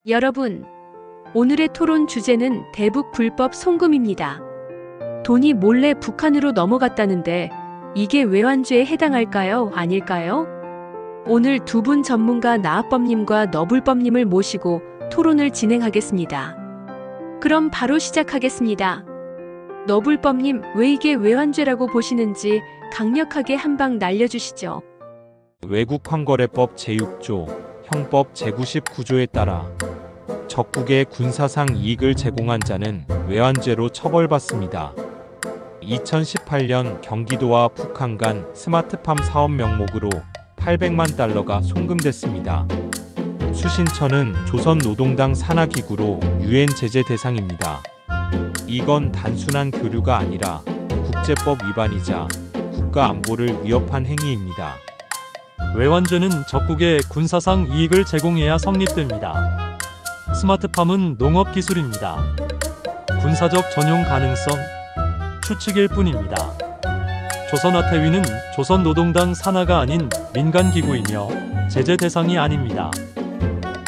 여러분, 오늘의 토론 주제는 대북 불법 송금입니다. 돈이 몰래 북한으로 넘어갔다는데 이게 외환죄에 해당할까요? 아닐까요? 오늘 두 분 전문가 나합법님과 너불법님을 모시고 토론을 진행하겠습니다. 그럼 바로 시작하겠습니다. 너불법님, 왜 이게 외환죄라고 보시는지 강력하게 한 방 날려주시죠. 외국환거래법 제6조, 형법 제99조에 따라 적국에 군사상 이익을 제공한 자는 외환죄로 처벌받습니다. 2018년 경기도와 북한 간 스마트팜 사업 명목으로 800만 달러가 송금됐습니다. 수신처는 조선노동당 산하기구로 유엔 제재 대상입니다. 이건 단순한 교류가 아니라 국제법 위반이자 국가 안보를 위협한 행위입니다. 외환죄는 적국에 군사상 이익을 제공해야 성립됩니다. 스마트팜은 농업기술입니다. 군사적 전용 가능성 추측일 뿐입니다. 조선아태위는 조선노동당 산하가 아닌 민간기구이며 제재 대상이 아닙니다.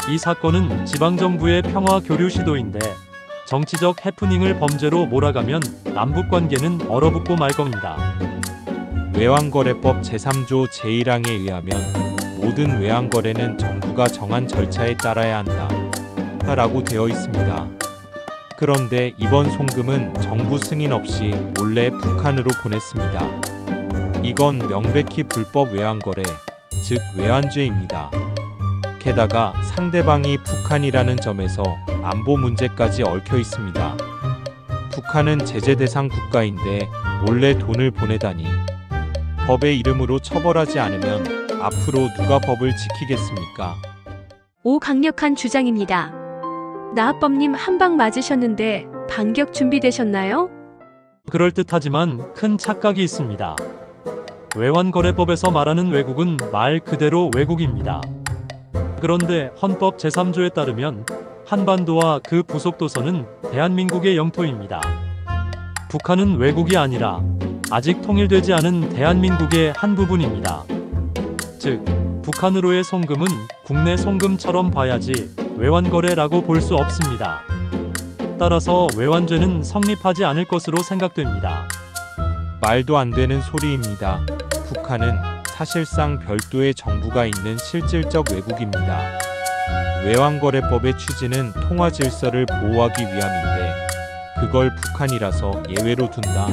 이 사건은 지방정부의 평화교류 시도인데 정치적 해프닝을 범죄로 몰아가면 남북관계는 얼어붙고 말 겁니다. 외환거래법 제3조 제1항에 의하면 모든 외환거래는 정부가 정한 절차에 따라야 한다 라고 되어 있습니다. 그런데 이번 송금은 정부 승인 없이 몰래 북한으로 보냈습니다. 이건 명백히 불법 외환거래, 즉 외환죄입니다. 게다가 상대방이 북한이라는 점에서 안보 문제까지 얽혀 있습니다. 북한은 제재 대상 국가인데 몰래 돈을 보내다니. 법의 이름으로 처벌하지 않으면 앞으로 누가 법을 지키겠습니까? 오, 강력한 주장입니다. 나합법님 한 방 맞으셨는데 반격 준비되셨나요? 그럴듯하지만 큰 착각이 있습니다. 외환거래법에서 말하는 외국은 말 그대로 외국입니다. 그런데 헌법 제3조에 따르면 한반도와 그 부속도서는 대한민국의 영토입니다. 북한은 외국이 아니라 아직 통일되지 않은 대한민국의 한 부분입니다. 즉, 북한으로의 송금은 국내 송금처럼 봐야지 외환거래라고 볼 수 없습니다. 따라서 외환죄는 성립하지 않을 것으로 생각됩니다. 말도 안 되는 소리입니다. 북한은 사실상 별도의 정부가 있는 실질적 외국입니다. 외환거래법의 취지는 통화질서를 보호하기 위함인데 그걸 북한이라서 예외로 둔다.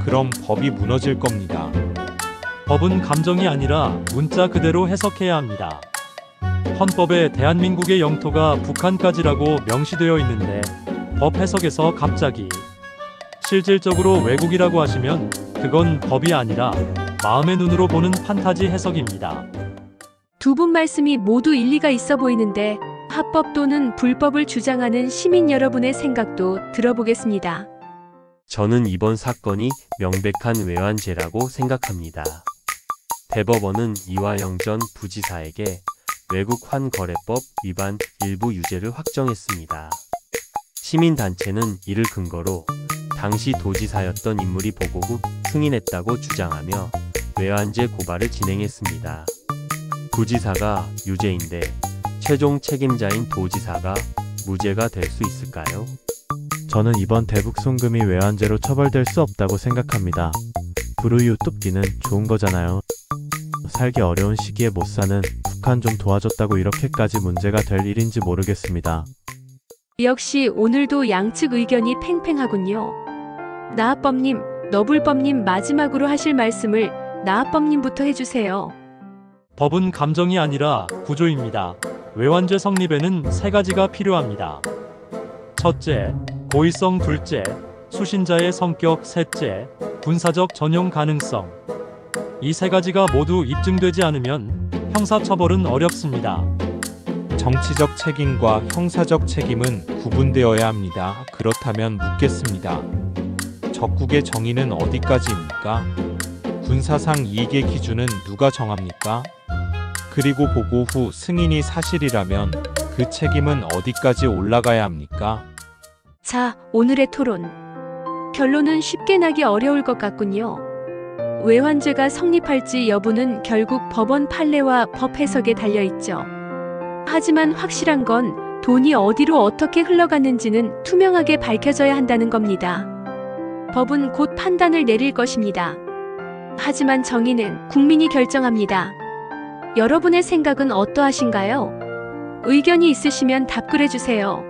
그럼 법이 무너질 겁니다. 법은 감정이 아니라 문자 그대로 해석해야 합니다. 헌법에 대한민국의 영토가 북한까지라고 명시되어 있는데 법 해석에서 갑자기 실질적으로 외국이라고 하시면 그건 법이 아니라 마음의 눈으로 보는 판타지 해석입니다. 두 분 말씀이 모두 일리가 있어 보이는데 합법 또는 불법을 주장하는 시민 여러분의 생각도 들어보겠습니다. 저는 이번 사건이 명백한 외환죄라고 생각합니다. 대법원은 이화영 전 부지사에게 외국환거래법 위반 일부 유죄를 확정했습니다. 시민단체는 이를 근거로 당시 도지사였던 인물이 보고 후 승인했다고 주장하며 외환죄 고발을 진행했습니다. 부지사가 유죄인데 최종 책임자인 도지사가 무죄가 될 수 있을까요? 저는 이번 대북 송금이 외환죄로 처벌될 수 없다고 생각합니다. 불우이웃 돕기는 좋은 거잖아요. 살기 어려운 시기에 못 사는 북한 좀 도와줬다고 이렇게까지 문제가 될 일인지 모르겠습니다. 역시 오늘도 양측 의견이 팽팽하군요. 나합법님, 너불법님 마지막으로 하실 말씀을 나합법님부터 해주세요. 법은 감정이 아니라 구조입니다. 외환죄 성립에는 세 가지가 필요합니다. 첫째, 고의성. 둘째, 수신자의 성격. 셋째, 군사적 전용 가능성. 이 세 가지가 모두 입증되지 않으면 형사처벌은 어렵습니다. 정치적 책임과 형사적 책임은 구분되어야 합니다. 그렇다면 묻겠습니다. 적국의 정의는 어디까지입니까? 군사상 이익의 기준은 누가 정합니까? 그리고 보고 후 승인이 사실이라면 그 책임은 어디까지 올라가야 합니까? 자, 오늘의 토론. 결론은 쉽게 나기 어려울 것 같군요. 외환죄가 성립할지 여부는 결국 법원 판례와 법 해석에 달려있죠. 하지만 확실한 건 돈이 어디로 어떻게 흘러갔는지는 투명하게 밝혀져야 한다는 겁니다. 법은 곧 판단을 내릴 것입니다. 하지만 정의는 국민이 결정합니다. 여러분의 생각은 어떠하신가요? 의견이 있으시면 답글해 주세요.